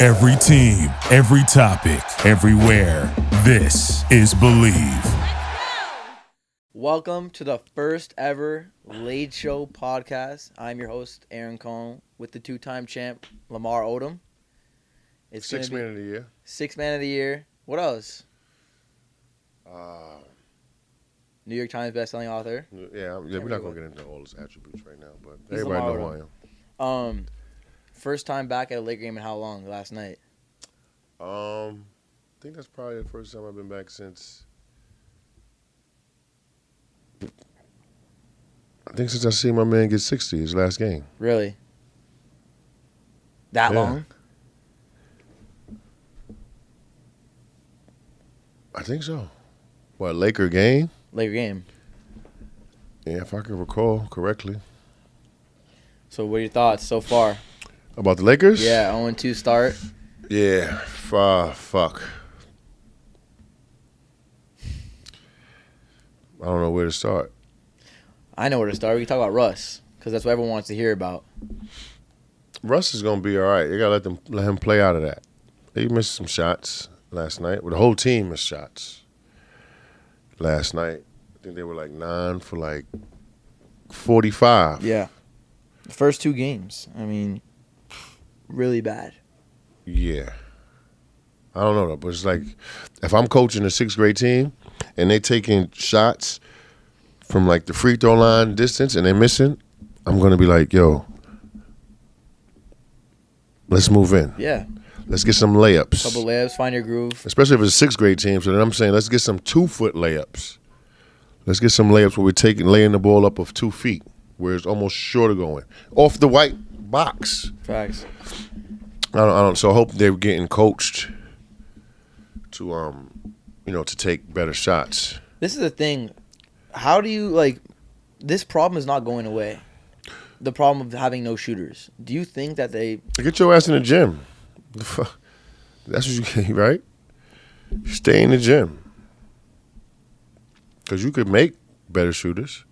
Every team, every topic, everywhere. This is Believe. Welcome to the first ever LADE Show podcast. I'm your host, Aron Cohen, with the two-time champ, Lamar Odom. It's Sixth man of the year. Sixth man of the year. What else? New York Times bestselling author. Yeah, we're not going to get into all his attributes right now, but He's everybody Lamar know who I am. First time back at a Laker game in how long? Last night? I think that's probably the first time I've been back since I seen my man get 60 his last game. Really? That long? I think so. What, Laker game? Laker game. Yeah, if I can recall correctly. So what are your thoughts so far? About the Lakers? Yeah, 0-2 start. Yeah, fuck. I don't know where to start. I know where to start. We can talk about Russ, because that's what everyone wants to hear about. Russ is gonna be all right. You gotta let him play out of that. He missed some shots last night. Well, the whole team missed shots last night. I think they were like 9 for like 45. Yeah. The first two games. I mean, really bad. Yeah. I don't know though, but it's like if I'm coaching a sixth grade team and they taking shots from like the free throw line distance and they're missing, I'm gonna be like, yo, let's move in. Yeah. Let's get some layups. Couple layups, find your groove. Especially if it's a sixth grade team. So then I'm saying let's get some 2-foot layups. Let's get some layups where we're laying the ball up of 2 feet, where it's almost short of going off the white box. Facts. I don't. So I hope they're getting coached to to take better shots. This is the thing. How do you this problem is not going away. The problem of having no shooters. Do you think that they Get your ass in the gym. That's what you get, right? Stay in the gym. Because you could make better shooters.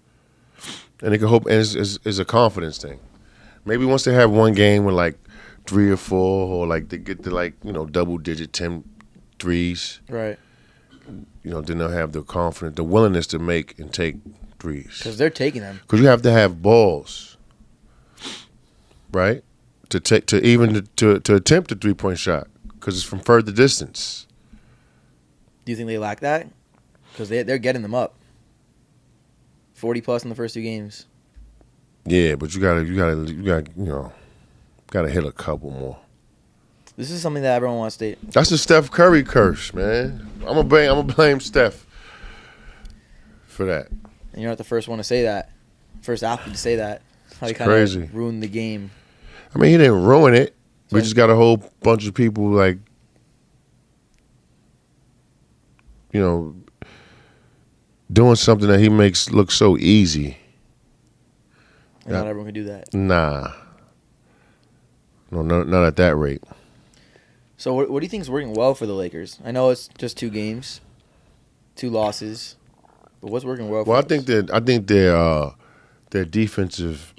And they can hope, and it's a confidence thing. Maybe once they have one game with like 3 or 4, or like they get to double-digit 10 threes. Right. Then they'll have the confidence, the willingness to make and take threes. Because they're taking them. Because you have to have balls, right? To attempt a 3-point shot, because it's from further distance. Do you think they lack that? Because they're getting them up. 40+ in the first 2 games. Yeah, but you gotta hit a couple more. This is something that everyone wants to. That's the Steph Curry curse, man. I'm gonna blame Steph for that. And you're not the first one to say that. First athlete to say that. How he It's kind crazy. of ruined the game. I mean, he didn't ruin it. We So- just got a whole bunch of people doing something that he makes look so easy. And not everyone can do that. Nah. No, not at that rate. So what do you think is working well for the Lakers? I know it's just 2 games, 2 losses, but what's working well? Well, for I think their defensive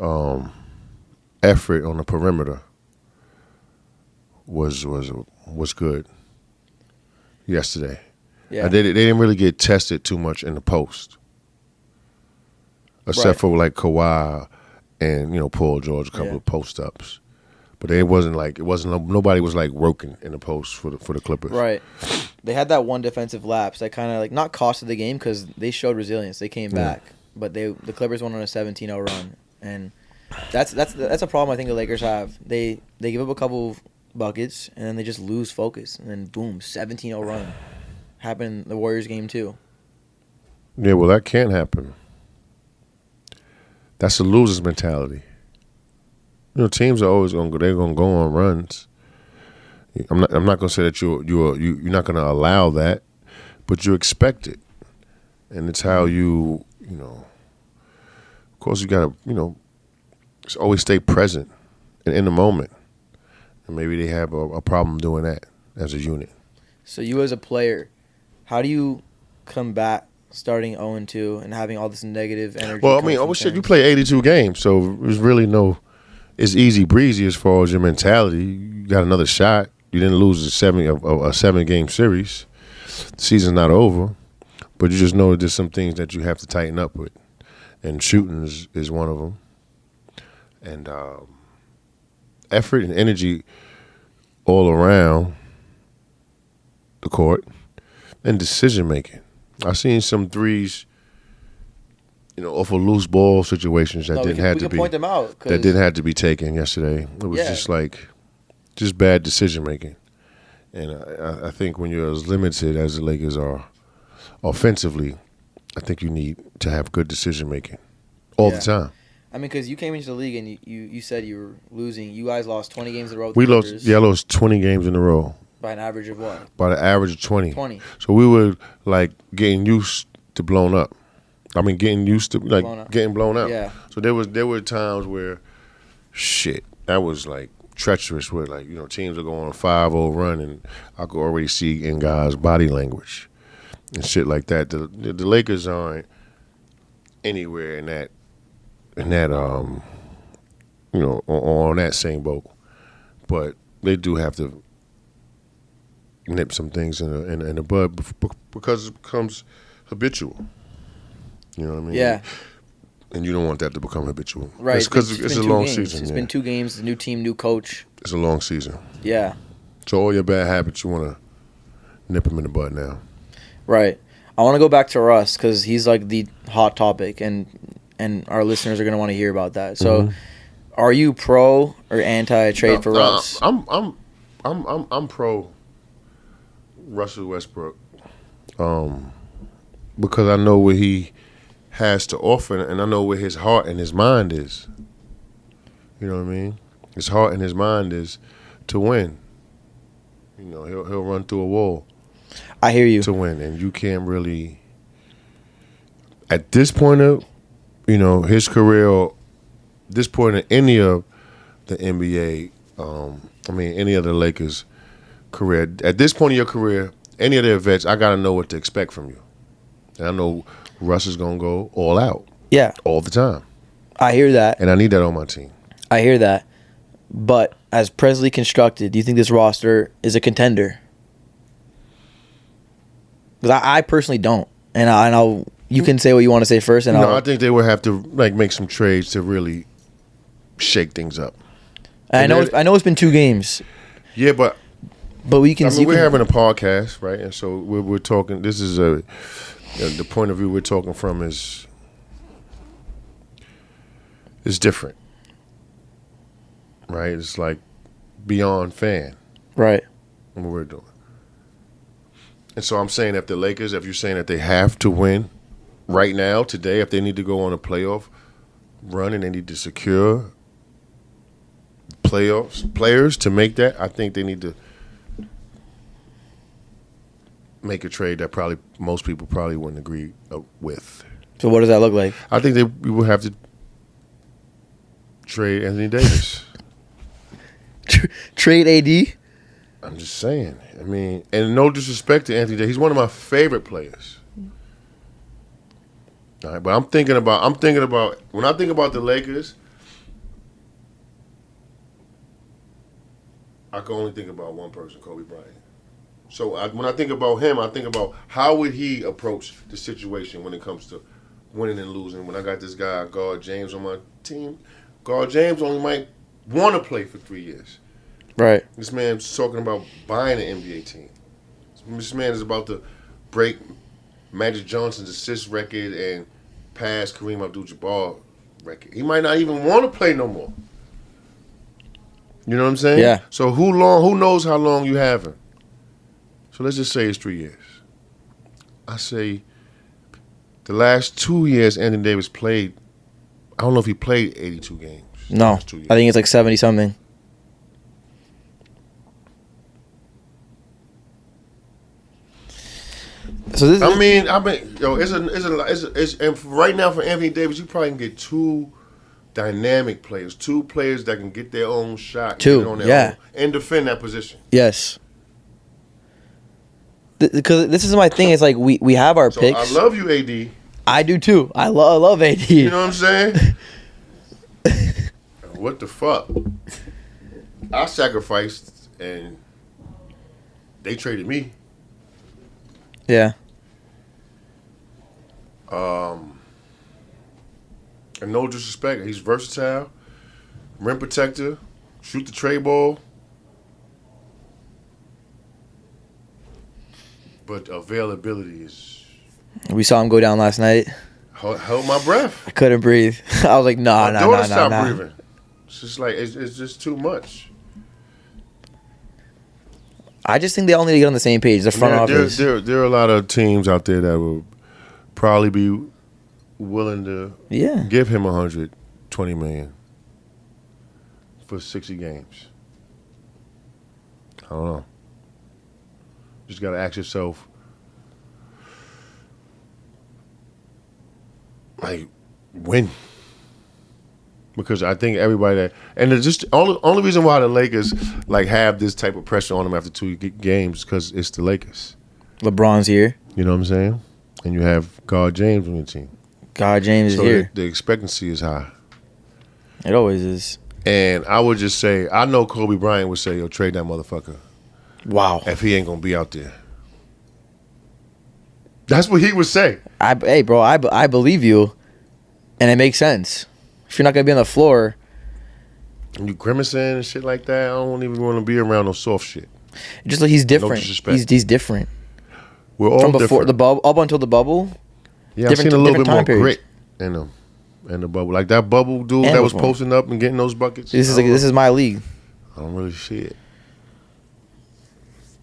effort on the perimeter was good yesterday. Yeah. They didn't really get tested too much in the post, except for like Kawhi and Paul George, a couple of post ups. But nobody was like working in the post for the Clippers. Right. They had that one defensive lapse that kind of not costed the game because they showed resilience. They came back, but the Clippers went on a 17-0 run, and that's a problem I think the Lakers have. They give up a couple buckets and then they just lose focus, and then boom, 17-0 run. Happened in the Warriors game too. Yeah, well, that can't happen. That's a loser's mentality. Teams are always gonna go on runs. I'm not gonna say that you're not gonna allow that, but you expect it, and it's how you. Of course, you gotta just always stay present and in the moment, and maybe they have a problem doing that as a unit. So you as a player, how do you combat starting 0-2 and having all this negative energy? Well, I mean, you play 82 games, so there's really no. It's easy breezy as far as your mentality. You got another shot. You didn't lose a 7-game series. The season's not over, but you just know that there's some things that you have to tighten up with, and shooting is one of them. And effort and energy all around the court, and decision making. I've seen some threes, off of loose ball situations that didn't have to be. Point them out, that didn't have to be taken yesterday. It was just bad decision making. And I think when you're as limited as the Lakers are offensively, I think you need to have good decision making all the time. I mean, because you came into the league and you said you were losing. You guys lost 20 games in a row. We lost. Yeah, I lost 20 games in a row. By an average of what? By the average of 20. 20. So we were getting used to blown up. I mean, getting used to getting blown out. Yeah. So there were times where, that was treacherous. Where teams are going on a 5-0 run, and I could already see in guys' body language and shit like that. The Lakers aren't anywhere in that on that same boat, but they do have to nip some things in the bud because it becomes habitual. You know what I mean? Yeah. And you don't want that to become habitual. Right. Because it's a long season. It's been 2 games, new team, new coach. It's a long season. Yeah. So all your bad habits, you want to nip them in the bud now. Right. I want to go back to Russ because he's the hot topic, and our listeners are going to want to hear about that. So, are you pro or anti trade for Russ? I'm pro Russell Westbrook, because I know what he has to offer, and I know where his heart and his mind is. You know what I mean? His heart and his mind is to win. He'll run through a wall. I hear you. To win, and you can't really. At this point of, his career, this point of any of the NBA, any of the Lakers' career. At this point of your career, any of their vets, I gotta know what to expect from you. And I know Russ is gonna go all out. Yeah. All the time. I hear that. And I need that on my team. I hear that. But as presently constructed, do you think this roster is a contender? Because I personally don't. And I'll you can say what you want to say first. And I think they would have to make some trades to really shake things up. I know it's been 2 games. Yeah, but we can. we're having a podcast, right? And so we're talking. This is the point of view we're talking from is different, right? It's beyond fan, right? What we're doing. And so I'm saying if you're saying that they have to win right now, today, if they need to go on a playoff run and they need to secure players to make that, I think they need to make a trade that probably most people probably wouldn't agree with. So what does that look like? I think we would have to trade Anthony Davis. Trade AD? I'm just saying. I mean, and no disrespect to Anthony Davis, he's one of my favorite players. All right, but I'm thinking about when I think about the Lakers, I can only think about one person, Kobe Bryant. So when I think about him, I think about how would he approach the situation when it comes to winning and losing. When I got this guy, Guard James, on my team, Guard James only might want to play for 3 years. Right. This man's talking about buying an NBA team. This man is about to break Magic Johnson's assist record and pass Kareem Abdul-Jabbar record. He might not even want to play no more. You know what I'm saying? Yeah. So who knows how long you have him? So let's just say it's 3 years. I say the last 2 years Anthony Davis played, I don't know if he played 82 games. No. I think it's 70-something. So this and right now for Anthony Davis, you probably can get 2 dynamic players, 2 players that can get their own shot, get on their own, and defend that position. Yes. Because this is my thing. It's we have our picks. I love you, AD. I do too. I love AD. You know what I'm saying? What the fuck? I sacrificed and they traded me. Yeah. And no disrespect, he's versatile, rim protector, shoot the tray ball. But availability is. We saw him go down last night. Held my breath. I couldn't breathe. I was like, My daughter stopped breathing. It's just like it's just too much. I just think they all need to get on the same page. The front office. There are a lot of teams out there that will probably be willing to give him $120 million for 60 games. I don't know. Just got to ask yourself, like, when? Because I think everybody that, and it's just only reason why the Lakers like have this type of pressure on them after 2 games because it's the Lakers. LeBron's here. You know what I'm saying? And you have God James on your team. God James is here. The expectancy is high. It always is. And I would just say, I know Kobe Bryant would say, "Yo, trade that motherfucker." Wow. If he ain't gonna be out there. That's what he would say. Hey, bro, I believe you, and it makes sense. If you're not gonna be on the floor, and you grimacing and shit like that, I don't even want to be around no soft shit. Just like he's different. No disrespect. He's different. We're all from before different. the bubble, up until the bubble. Yeah, I've seen a little bit more grit in them, in the bubble. Like that bubble dude that was posting up and getting those buckets. This is my league. I don't really see it.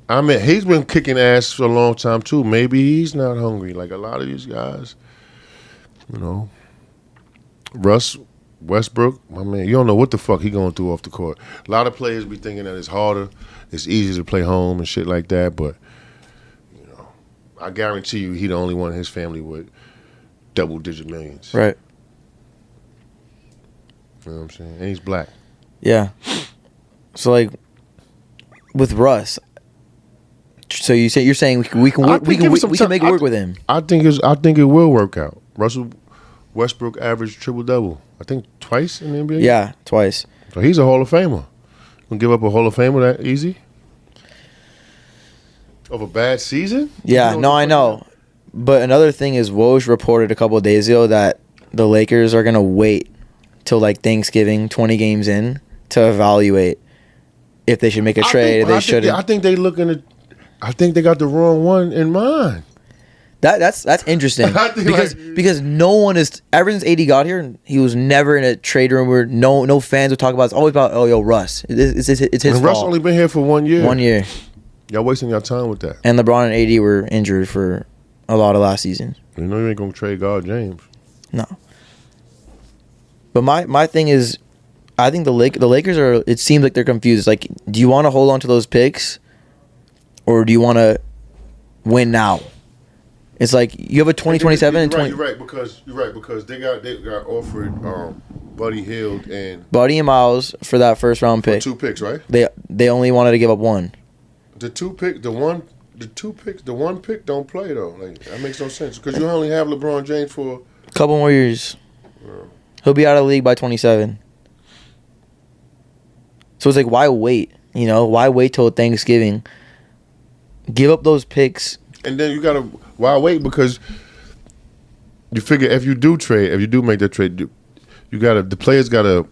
I mean, he's been kicking ass for a long time too. Maybe he's not hungry like a lot of these guys. You know, Russ Westbrook, my man, you don't know what the fuck he going through off the court. A lot of players be thinking that it's harder, it's easier to play home and shit like that, but you know, I guarantee you he the only one in his family with double-digit millions. Right. You know what I'm saying? And he's black. Yeah. So like with Russ, so you're saying we can make it work with him. I think it will work out. Russell Westbrook averaged triple-double. I think twice in the NBA? Yeah, twice. So he's a Hall of Famer. Gonna give up a Hall of Famer that easy? Of a bad season? Yeah, no, I know. But another thing is Woj reported a couple of days ago that the Lakers are gonna wait till like Thanksgiving, 20 games in, to evaluate if they should make a trade, if they shouldn't. I think they got the wrong one in mind. That's interesting because no one is ever since AD got here, he was never in a trade room where no fans would talk about. It's always about Russ. It's his fault. Russ only been here for 1 year. 1 year. Y'all wasting your time with that. And LeBron and AD were injured for a lot of last season. You know you ain't gonna trade God James. No. But my thing is, I think the Lakers are. It seems like they're confused. Like, do you want to hold on to those picks, or do you want to win now? It's like you have a 2027 and 20. You're right because they got offered Buddy Hield and Miles for that first round pick. 2 picks, right? They only wanted to give up one. The one pick don't play though. Like that makes no sense because you only have LeBron James for a couple more years. Yeah. He'll be out of the league by 27. So it's like, why wait? You know, why wait till Thanksgiving? Give up those picks. And then you gotta why wait? Because you figure if you do make that trade, the players gotta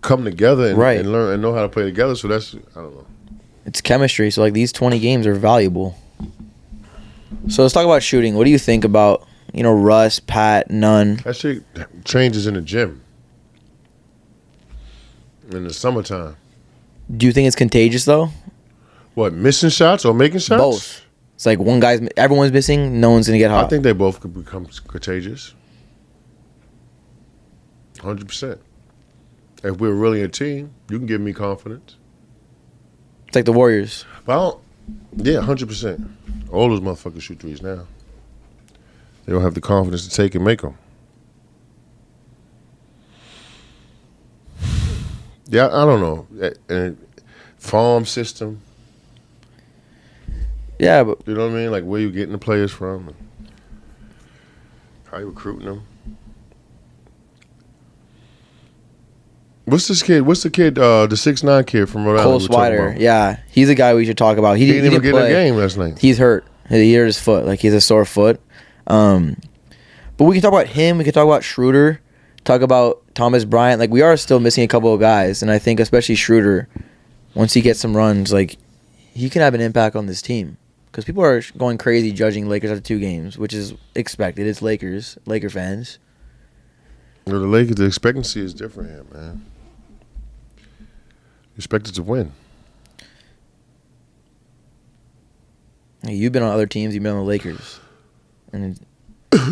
come together and learn and know how to play together. So that's I don't know. It's chemistry. So like these 20 games are valuable. So let's talk about shooting. What do you think about Russ, Pat, Nunn? That shit changes in the gym in the summertime. Do you think it's contagious though? What, missing shots or making shots? Both. It's like everyone's missing, no one's gonna get hot. I think they both could become contagious. 100%. If we're really a team, you can give me confidence. It's like the Warriors. Well, yeah, 100%. All those motherfuckers shoot threes now. They don't have the confidence to take and make them. Yeah, I don't know. And farm system. Yeah, but you know what I mean? Like where you getting the players from, and how you recruiting them. What's this kid? What's the kid? The 6'9" kid from Rhode Cole Island. we were talking Swider. about? Yeah, he's a guy we should talk about. He didn't even get play. a game last night. He's hurt. He hurt his foot. Like, he's a sore foot. But we can talk about him. We can talk about Schroeder. Talk about Thomas Bryant. Like, we are still missing a couple of guys, and I think especially Schroeder, once he gets some runs, like, he can have an impact on this team. Because people are going crazy judging Lakers after 2 games, which is expected. It's Laker fans. The Lakers, the expectancy is different here, man. You expected to win. You've been on other teams. You've been on the Lakers. And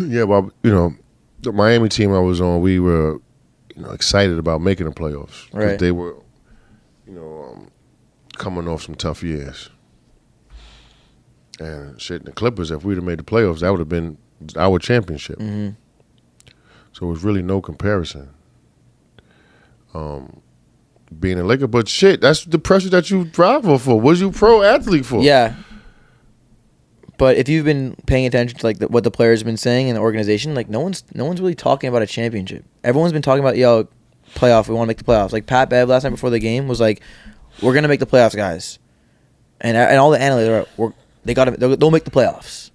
Yeah, well, the Miami team I was on, we were, excited about making the playoffs. 'Cause Right. they were, coming off some tough years. And shit, the Clippers, if we'd have made the playoffs, that would have been our championship. mm-hmm. So it was really no comparison. Being a Laker, but shit, that's the pressure that you drive for. What you pro athlete for? Yeah. But if you've been paying attention to what the players have been saying in the organization, like no one's really talking about a championship. Everyone's been talking about playoff. We want to make the playoffs. Like Pat Bev last night before the game was like, "We're gonna make the playoffs, guys," and all the analysts they'll make the playoffs.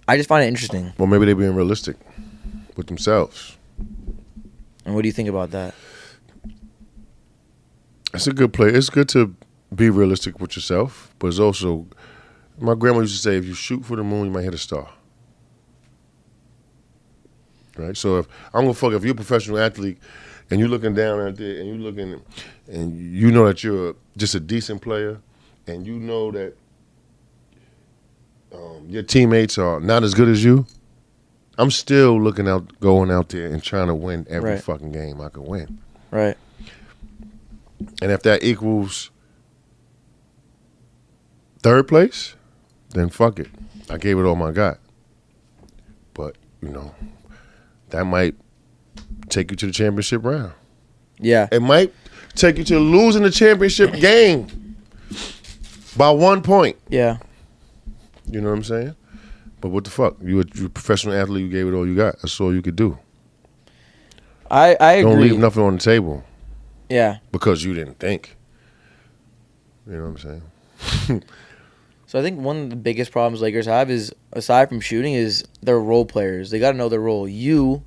I just find it interesting. Well, maybe they're being realistic with themselves. And what do you think about that? It's a good play. It's good to be realistic with yourself, but it's also, my grandma used to say, if you shoot for the moon, you might hit a star. Right? So if you're a professional athlete and you're looking down out there and you know that you're just a decent player and you know that your teammates are not as good as you, I'm still going out there and trying to win every Right. fucking game I can win. Right. And if that equals 3rd place, then fuck it. I gave it all I got. But, that might take you to the championship round. Yeah. It might take you to losing the championship game by 1 point. Yeah. You know what I'm saying? But what the fuck? You're a professional athlete. You gave it all you got. That's all you could do. I agree. Don't leave nothing on the table Yeah. because you didn't think. You know what I'm saying? So I think one of the biggest problems Lakers have is, aside from shooting, is their role players. They got to know their role. You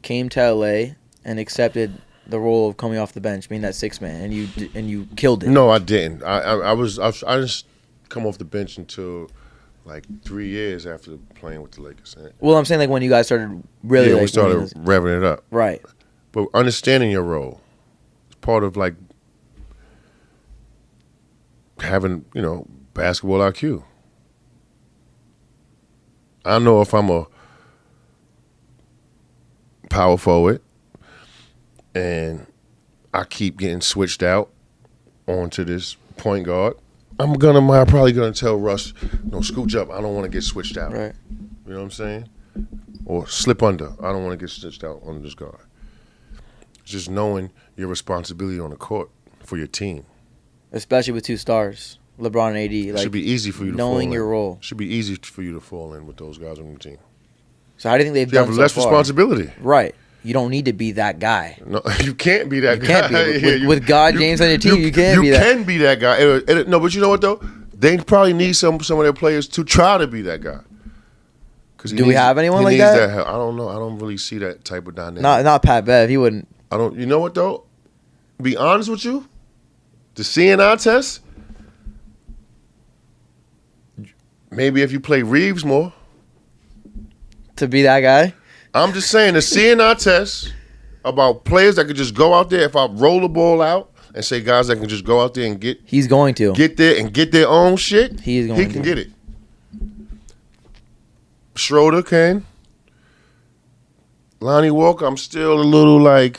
came to LA and accepted the role of coming off the bench, being that 6th man, and you killed it. No, I didn't. I just come off the bench until like 3 years after playing with the Lakers. Well, I'm saying like when you guys started really we started winning revving it up. right. But understanding your role is part of like having, basketball IQ. I know if I'm a power forward and I keep getting switched out onto this point guard, I'm probably gonna tell Russ, no, scooch up. I don't want to get switched out. Right. You know what I'm saying? Or slip under. I don't want to get switched out on this guard. It's just knowing your responsibility on the court for your team. Especially with 2 stars, LeBron and AD. It should be easy for you to knowing fall your in. role. It should be easy for you to fall in with those guys on your team. So how do you think they've You done have so less far? responsibility. Right. You don't need to be that guy. No, you can't be that You guy. can't be. With God James on your team, you can't be that. You can be that guy. No, but you know what though? They probably need some of their players to try to be that guy. Do we have anyone like that? Help. I don't know. I don't really see that type of dynamic. Not Pat Bev. He wouldn't. I don't. You know what though? Be honest with you. The CNI test. Maybe if you play Reeves more. To be that guy? I'm just saying the CNI test about players that could just go out there. If I roll the ball out and say guys that can just go out there and He's going to. get there and get their own shit, He can get it. Schroeder can. Lonnie Walker, I'm still a little like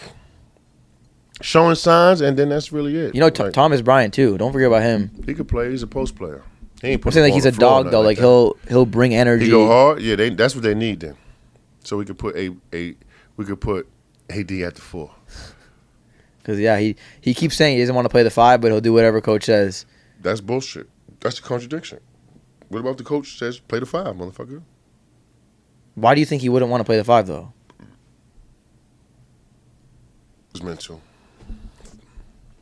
showing signs, and then that's really it. You know, Like, Thomas Bryant, too. Don't forget about him. he could play. He's a post player. He ain't I'm put saying the like he's ball a on the floor or dog, though. nothing Like that. he'll bring energy. He go hard. Yeah, that's what they need then. So we could put we could put AD at the 4. Because, yeah, he keeps saying he doesn't want to play the 5, but he'll do whatever coach says. That's bullshit. That's a contradiction. What about the coach says play the 5, motherfucker? Why do you think he wouldn't want to play the 5, though? was mental.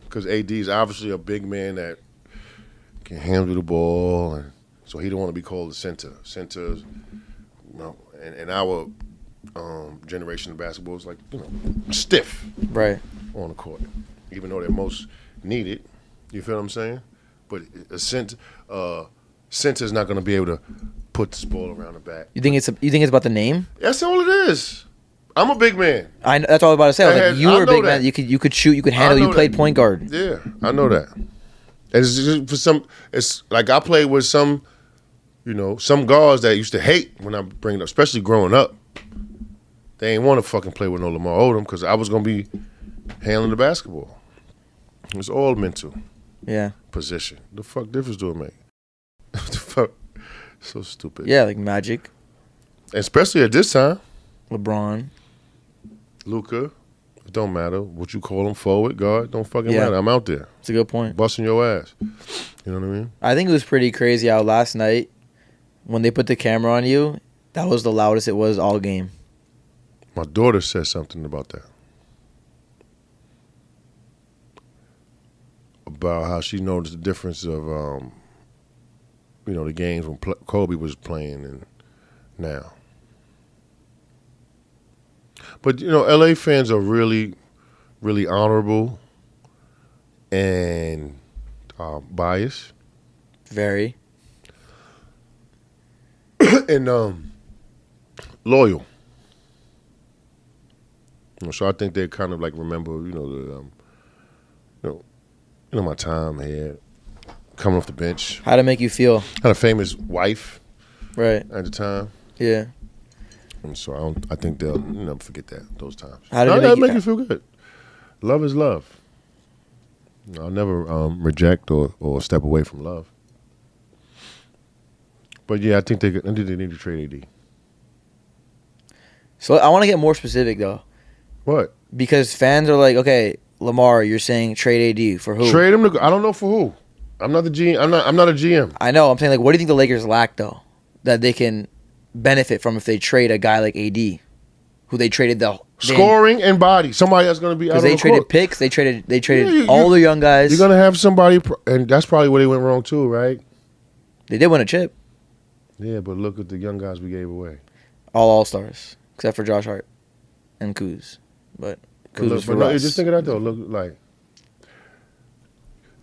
Because AD is obviously a big man that can handle the ball, and so he don't want to be called a center. Centers, in our generation of basketball is like, stiff Right. on the court, even though they're most needed. You feel what I'm saying? But a center's not going to be able to put this ball around the back. You think it's about the name? That's all it is. I'm a big man. That's all I was about to say. I was like, you were a big man. You could shoot. You could handle. You played point guard. Yeah, I know that. And it's just for some. It's like I played with some, some guards that used to hate when I bring it up, especially growing up. They ain't want to fucking play with no Lamar Odom because I was gonna be handling the basketball. It's all mental. Yeah. Position. The fuck difference do it make? The fuck. So stupid. Yeah, like Magic. Especially at this time. LeBron. Luka. It don't matter what you call him, forward, guard. Don't fucking matter. I'm out there. It's a good point. Busting your ass. You know what I mean? I think it was pretty crazy how last night, when they put the camera on you, that was the loudest it was all game. My daughter said something about that. About how she noticed the difference of, the games when Kobe was playing and now. But, LA fans are really, really honorable and biased. Very. And loyal. So I think they kind of like remember, my time here, coming off the bench. How'd it make you feel? Had a famous wife, right, at the time. Yeah. And so I think they'll never forget those times. How did it make you feel good? Love is love. I'll never reject or step away from love. But yeah, I think they need to trade AD. So I want to get more specific though. What? Because fans are like, okay, Lamar, you're saying trade AD for who? Trade him. I don't know for who. I'm not the GM. I'm not a GM. I know. I'm saying, like, what do you think the Lakers lack though that they can benefit from if they trade a guy like AD, who they traded scoring and body, somebody that's going to be out on the court. Because they traded picks, they traded all the young guys. You're going to have somebody, and that's probably where they went wrong too, right? They did win a chip. Yeah, but look at the young guys we gave away. All-stars, except for Josh Hart and Kuz. But Kuz was for us. Just think of that though. Look, like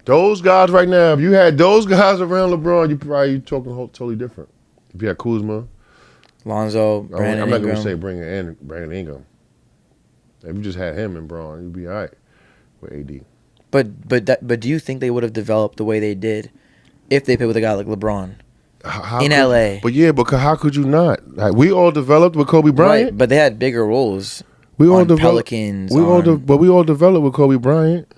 those guys right now. If you had those guys around LeBron, you talking totally different. If you had Kuzma, Lonzo, Brandon I'm not Ingram. going to say Brandon Ingram. If you just had him and Braun, you'd be all right with AD. But do you think they would have developed the way they did if they played with a guy like LeBron in LA? But how could you not? Like, we all developed with Kobe Bryant. Right, but they had bigger roles. We all developed Pelicans. But we all developed with Kobe Bryant.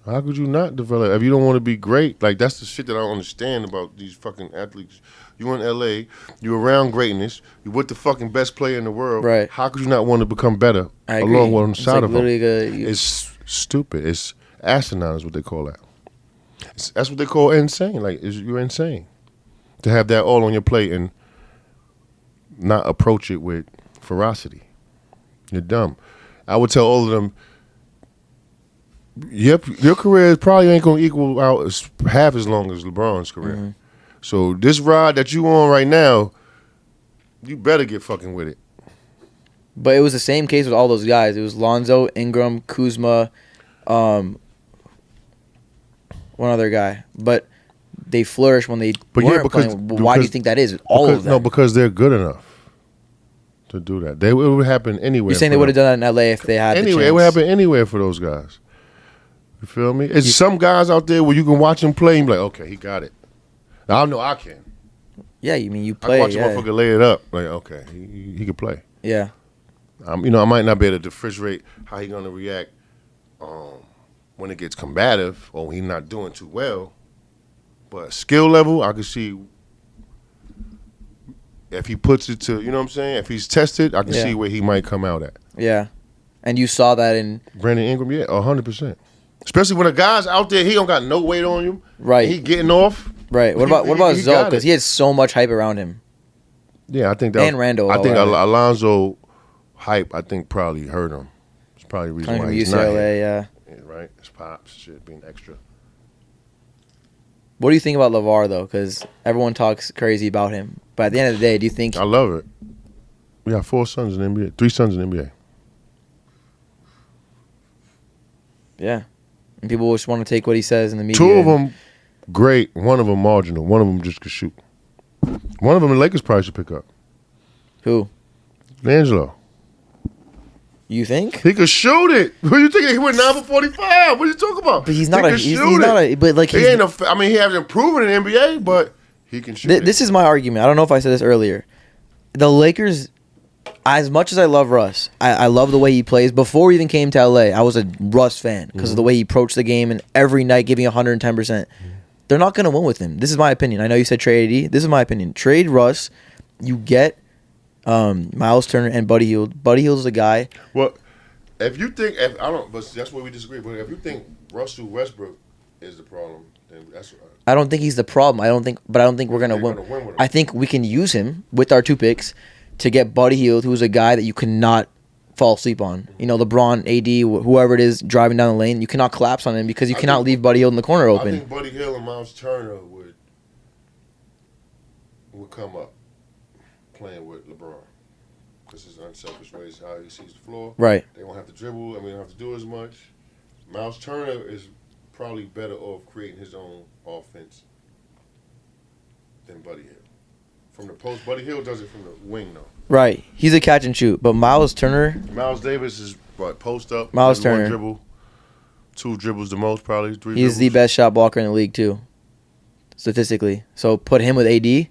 How could you not develop? If you don't want to be great, like that's the shit that I don't understand about these fucking athletes. You in LA, you around greatness, you with the fucking best player in the world. Right. How could you not want to become better along with on the side of him? It's stupid. It's asinine is what they call that. That's what they call insane. Like you're insane to have that all on your plate and not approach it with ferocity. You're dumb. I would tell all of them, yep, your career probably ain't going to equal out half as long as LeBron's career. Mm-hmm. So this ride that you on right now, you better get fucking with it. But it was the same case with all those guys. It was Lonzo, Ingram, Kuzma, one other guy. But they flourished when they weren't playing. Why do you think that is? All of them. No, because they're good enough to do that. It would happen anywhere. You're saying they would have done that in LA if they had the chance? It would happen anywhere for those guys. You feel me? It's some guys out there where you can watch him play and be like, okay, he got it. Now, I know I can. Yeah, you mean you play. I can watch a motherfucker lay it up. Like, okay, he can play. Yeah. I might not be able to differentiate how he going to react when it gets combative or he not doing too well. But skill level, I can see if he puts it to, you know what I'm saying? If he's tested, I can see where he might come out at. Yeah. And you saw that in Brandon Ingram, 100%. Especially when a guy's out there, he don't got no weight on him. Right. He getting off. Right. What about Zoe? Because he had so much hype around him. Yeah, I think that. And Randall. I think Alonzo hype, probably hurt him. probably the reason Coming why from he's not UCLA, here. yeah. Yeah, right? His pops, shit, being extra. What do you think about LeVar, though? Because everyone talks crazy about him. But at the end of the day, do you think... I love it. We got 4 sons in the NBA. 3 sons in the NBA. Yeah. And people just want to take what he says in the media. 2 of them great. 1 of them marginal. 1 of them just could shoot. 1 of them the Lakers probably should pick up. Who? D'Angelo. You think? He could shoot it. What do you think? He went 9 for 45. What are you talking about? But he's not he a... He's not a... But like he he's, ain't I mean, he hasn't proven in the NBA, but he can shoot it. This is my argument. I don't know if I said this earlier. The Lakers, as much as I love Russ, I love the way he plays. Before he even came to LA, I was a Russ fan because of the way he approached the game and every night giving 110%. They're not going to win with him. This is my opinion. I know you said trade AD. This is my opinion. Trade Russ. You get Miles Turner and Buddy Hield. Buddy Hield's a guy. Well, if you think, but that's where we disagree. But if you think Russell Westbrook is the problem, then that's right. I don't think he's the problem. I don't think we're gonna win. Win with him. I think we can use him with our 2 picks to get Buddy Hield, who's a guy that you cannot fall asleep on. You know, LeBron, AD, whoever it is driving down the lane, you cannot collapse on him because you cannot leave Buddy Hield in the corner I open. think Buddy Hield and Miles Turner would come up playing with LeBron. This is unselfish ways how he sees the floor. Right. They won't have to dribble. I mean, they don't have to do as much. Miles Turner is probably better off creating his own offense than Buddy Hield. From the post, Buddy Hield does it from the wing, though. Right. He's a catch and shoot. But Miles Turner... Miles Davis is, what, post up? Miles maybe Turner. 1 dribble. 2 dribbles the most, probably. 3 He's dribbles. the best shot blocker in the league, too. Statistically. So put him with AD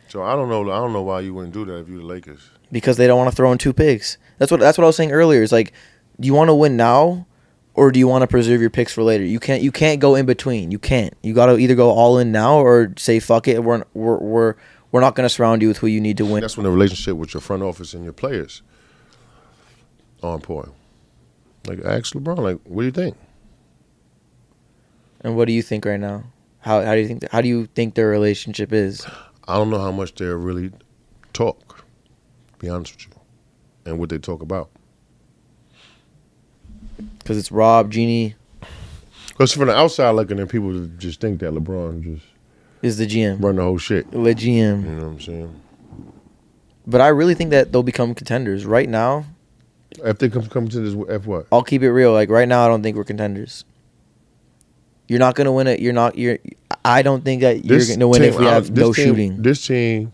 So I don't know why you wouldn't do that if you're the Lakers. because they don't want to throw in 2 picks. That's what I was saying earlier. It's like, do you want to win now or do you want to preserve your picks for later? You can't go in between. You can't. You got to either go all in now or say fuck it. We're not going to surround you with who you need to win. That's when the relationship with your front office and your players are important. Like, ask LeBron, like, what do you think? And what do you think right now? How do you think their relationship is? I don't know how much they really talk, to be honest with you, and what they talk about. Because it's Rob, Jeannie Because from the outside looking in, people just think that LeBron just is the GM. run the whole shit. The GM. You know what I'm saying? But I really think that they'll become contenders. Right now, If they come to this, F what? I'll keep it real. Like right now, I don't think we're contenders. You're not gonna win it. I don't think that you're gonna win if we have no shooting. This team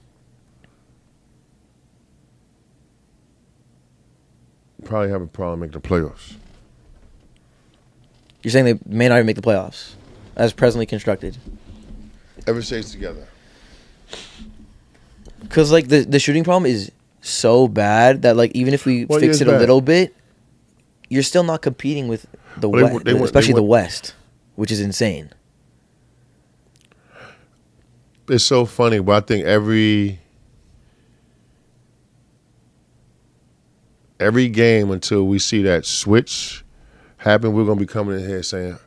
probably have a problem making the playoffs. You're saying they may not even make the playoffs, as presently constructed. Ever stays together. Because like the shooting problem is so bad that like even if we Well, fix yeah, it a it's little bit, you're still not competing with the Well, West, they went- especially the West, which is insane. It's so funny, but I think every game until we see that switch happen, we're gonna be coming in here saying,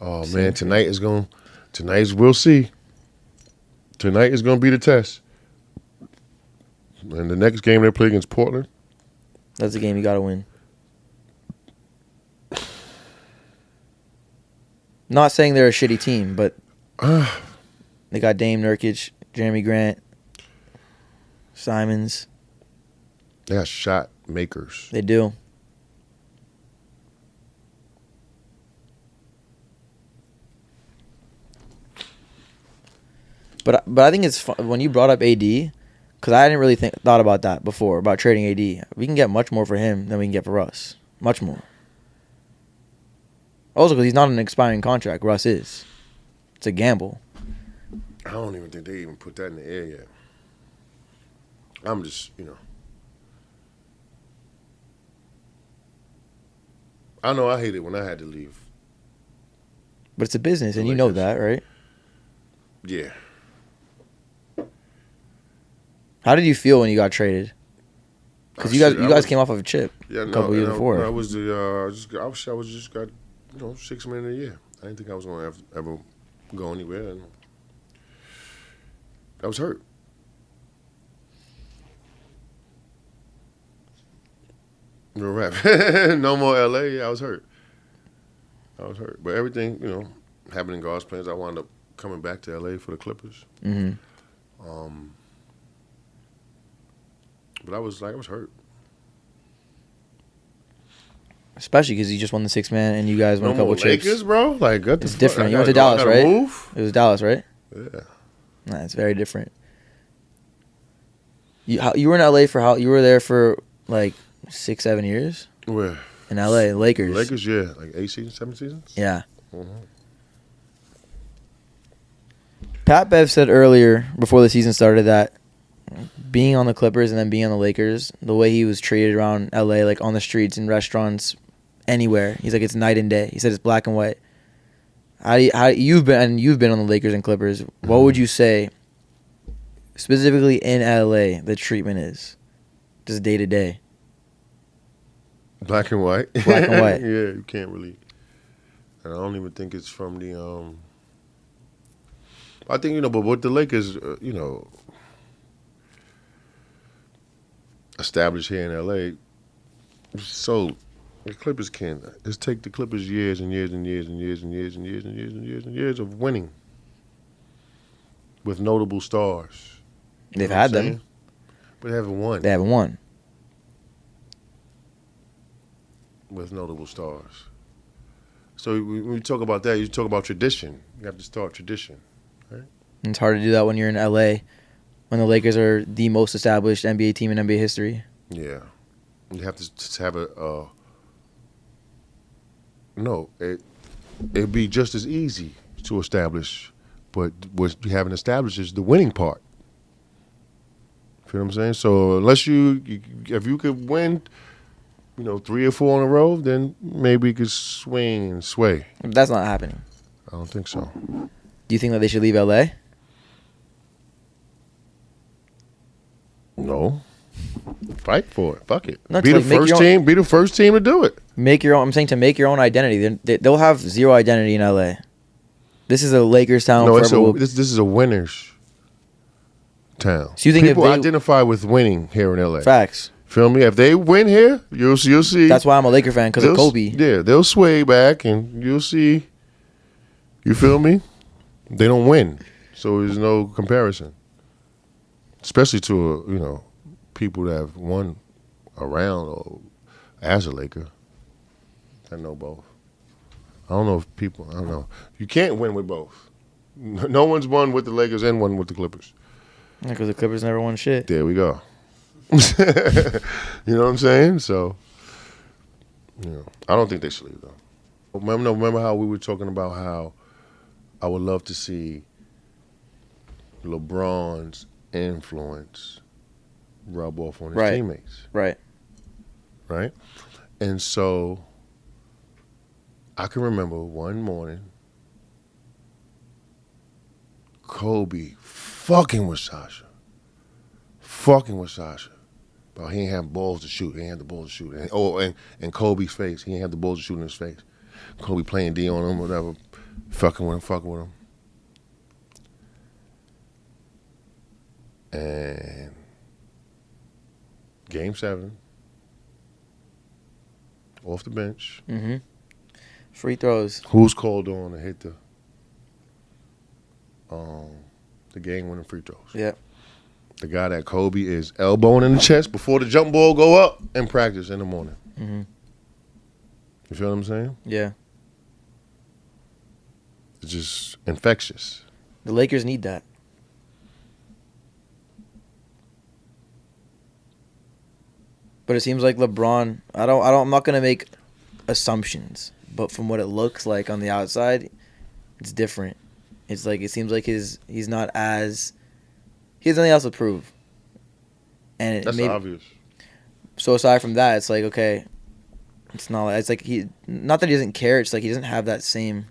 "Oh man, we'll see. Tonight is gonna be the test." And the next game they play against Portland, That's a game you got to win. Not saying they're a shitty team, but they got Dame, Nurkic, Jeremy Grant, Simons. they got shot makers. They do. But I think it's fun. When you brought up AD, because I didn't really thought about that before, about trading AD. We can get much more for him than we can get for Russ. Much more. Also, because he's not an expiring contract. Russ is. It's a gamble. I don't even think they even put that in the air yet. I'm just, I know I hate it when I had to leave. But it's a business, and you know that, right? Yeah. How did you feel when you got traded? Because you guys came off of a chip Yeah, a couple years before. I was I was just got, $6 million a year. I didn't think I was going to ever go anywhere. And I was hurt. Real rap. No more LA. Yeah, I was hurt. But everything, happened in God's plans. I wound up coming back to LA for the Clippers. Mm-hmm. But I was hurt. Especially because you just won the six man and you guys won No a couple more chips. Lakers, bro. Like, what the It's fuck? different. You went to I Dallas, gotta right? Move? It was Dallas, right? Yeah. Nah, it's very different. You were in LA for how? You were there for like 6-7 years Where? in LA, Lakers. Lakers, yeah. Like 8 seasons, 7 seasons? Yeah. Mm-hmm. Pat Bev said earlier before the season started that being on the Clippers and then being on the Lakers, the way he was treated around LA, like on the streets, in restaurants, anywhere, he's like, it's night and day. He said it's black and white. How you've been on the Lakers and Clippers? What would you say specifically in LA the treatment is, just day to day? Black and white. Black and white. Yeah, you can't really. And I don't even think it's from the. I think but with the Lakers, established here in LA, so the Clippers can just take the Clippers years and years and years and years and years and years and years and years and years of winning with notable stars. They've had them, but they haven't won. They haven't won. With notable stars. So when we talk about that, you talk about tradition. You have to start tradition, right? And it's hard to do that when you're in LA, when the Lakers are the most established NBA team in NBA history. Yeah, you have to have it'd be just as easy to establish, but what you haven't established is the winning part. You know what I'm saying? So unless if you could win, 3 or 4 in a row, then maybe you could swing and sway. That's not happening. I don't think so. Do you think that they should leave LA? No. Fight for it. Fuck it. No, Be the first team. Be the first team to do it. Make your own. I'm saying to make your own identity. They'll have zero identity in LA. This is a Lakers town. No, this is a winners town. So you think people if they identify with winning here in LA? Facts. Feel me? If they win here, you'll see. That's why I'm a Laker fan, because of Kobe. Yeah, they'll sway back, and you'll see. You feel me? They don't win, so there's no comparison. Especially to people that have won around or as a Laker. I know both. I don't know if people. I don't know. You can't win with both. No one's won with the Lakers and won with the Clippers. Because the Clippers never won shit. There we go. You know what I'm saying? So, I don't think they should leave though. Remember how we were talking about how I would love to see LeBron's influence rub off on his teammates. Right. Right? And so I can remember one morning Kobe fucking with Sasha. But he ain't have balls to shoot. He ain't have the balls to shoot. And Kobe's face. He ain't have the balls to shoot in his face. Kobe playing D on him, whatever. Fucking with him. And Game 7. Off the bench. Mm-hmm. Free throws. Who's called on to hit the game-winning free throws? Yep. The guy that Kobe is elbowing in the chest before the jump ball go up in practice in the morning. Mm-hmm. You feel what I'm saying? Yeah. It's just infectious. The Lakers need that. But it seems like LeBron. I'm not gonna make assumptions, but from what it looks like on the outside, it's different. It's like it seems like he's not as. He has nothing else to prove. And That's obvious. So aside from that, it's like, okay, it's not. It's like not that he doesn't care. It's like he doesn't have that same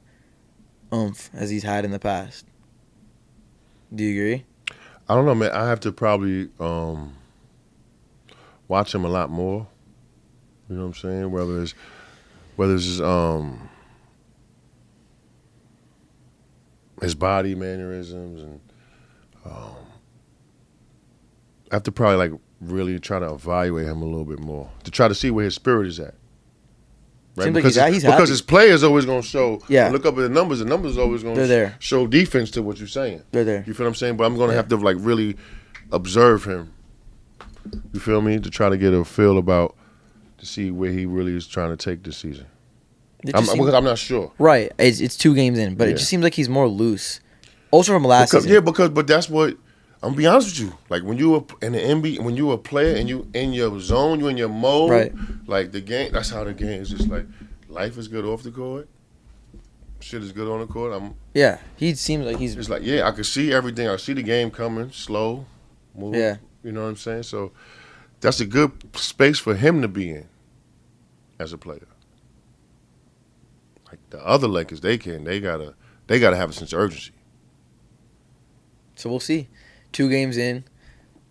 oomph as he's had in the past. Do you agree? I don't know, man. I have to probably watch him a lot more. You know what I'm saying? Whether it's his body mannerisms and I have to probably like really try to evaluate him a little bit more to try to see where his spirit is at. Right? Seems Because like he's because happy. his players always gonna show. Yeah. Look up at the numbers. The numbers always They're gonna there. show defense to what you're saying. They're there. You feel what I'm saying? But I'm gonna Yeah. have to like really observe him. You feel me? To try to get a feel about to see where he really is trying to take this season. Because I'm not sure. Right. It's 2 games in, but it Yeah. just seems like he's more loose. Also from last season. But that's what I'm gonna be honest with you. Like when you were in the NBA, when you were a player and you in your zone, you in your mode, Right. like the game. That's how the game is. Just like life is good off the court. Shit is good on the court. Yeah. He seems like he's. It's like I can see everything. I see the game coming, slow, move. Yeah. You know what I'm saying? So that's a good space for him to be in as a player. Like the other Lakers, they gotta have a sense of urgency. So we'll see. 2 games in.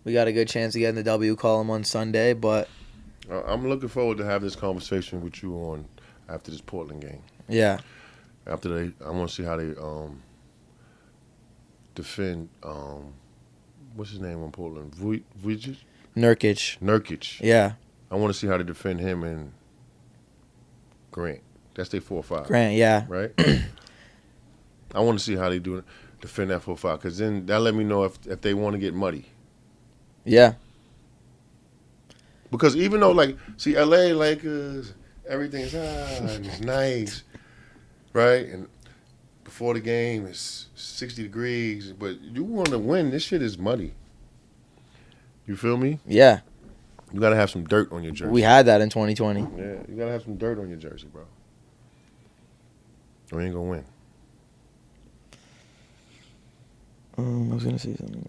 We got a good chance to get in the W column on Sunday, but I'm looking forward to have this conversation with you on after this Portland game. yeah. I want to see how they defend. What's his name on Portland? Vujicic? Nurkic. Yeah. I want to see how they defend him and Grant. That's their 4-5. Grant, yeah. Right? I want to see how they defend that 4-5 because then that let me know if they want to get muddy. Yeah. Because even though, like, see, LA Lakers, everything's and it's nice, right? And before the game, it's 60 degrees. But you want to win, this shit is muddy. You feel me? Yeah. You got to have some dirt on your jersey. We had that in 2020. Yeah, you got to have some dirt on your jersey, bro. Or you ain't going to win. I was going to say something.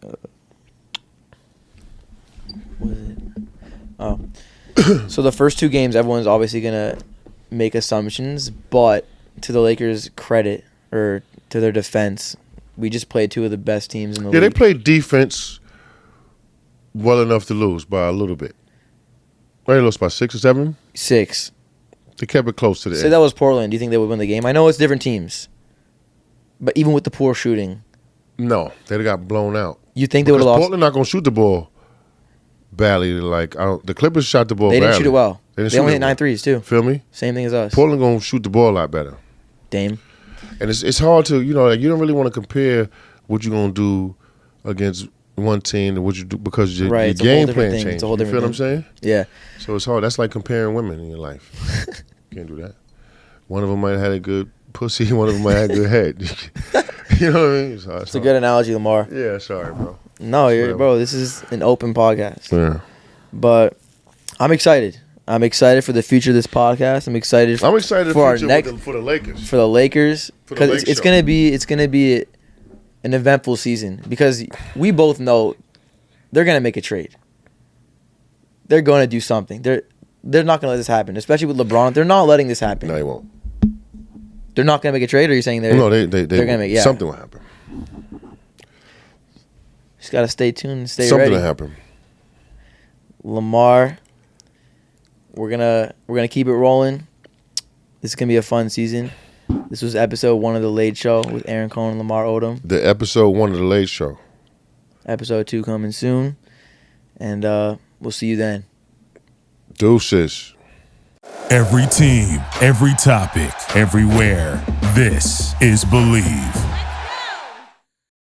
What was it? Oh. So the first 2 games, everyone's obviously going to make assumptions, but to the Lakers' credit, or to their defense, we just played 2 of the best teams in the league. Yeah, they played defense well enough to lose by a little bit. They lost by 6 or 7? 6. They kept it close to the Say end. that was Portland. Do you think they would win the game? I know it's different teams, but even with the poor shooting, No, they got blown out. you think they would have lost? Portland not going to shoot the ball badly. Like the Clippers shot the ball They badly. didn't shoot it well. They didn't They shoot only it hit 9 well. threes too. Feel me? Same thing as us. Portland going to shoot the ball a lot better. Dame. And it's hard to, like, you don't really want to compare what you're going to do against one team and what you do because your Right, it's a whole game different plan thing. changes. It's a whole You feel what I'm different saying? Yeah. So it's hard. That's like comparing women in your life. Can't do that. One of them might have had a good pussy. One of them might have a good head. You know what I mean? It's a good analogy, Lamar. Yeah, sorry, bro. No, Whatever. bro, this is an open podcast. Yeah. But I'm excited. I'm excited for the future of this podcast. I'm excited I'm excited for our future next for the Lakers. for the Lakers For the because Lake it's show. gonna be an eventful season because we both know they're gonna make a trade. They're gonna do something. They're not gonna let this happen, especially with LeBron. They're not letting this happen. No, they won't. They're not gonna make a trade. Or are you saying they're No, they're gonna won't. make Something will happen. Just gotta stay tuned and stay Something ready. will happen. Lamar, we're gonna keep it rolling. This is gonna be a fun season. This was episode 1 of the LADE Show with Aron Cohen and Lamar Odom. The episode 1 of the LADE Show. Episode 2 coming soon, and we'll see you then. Deuces. Every team, every topic, everywhere. This is Believe.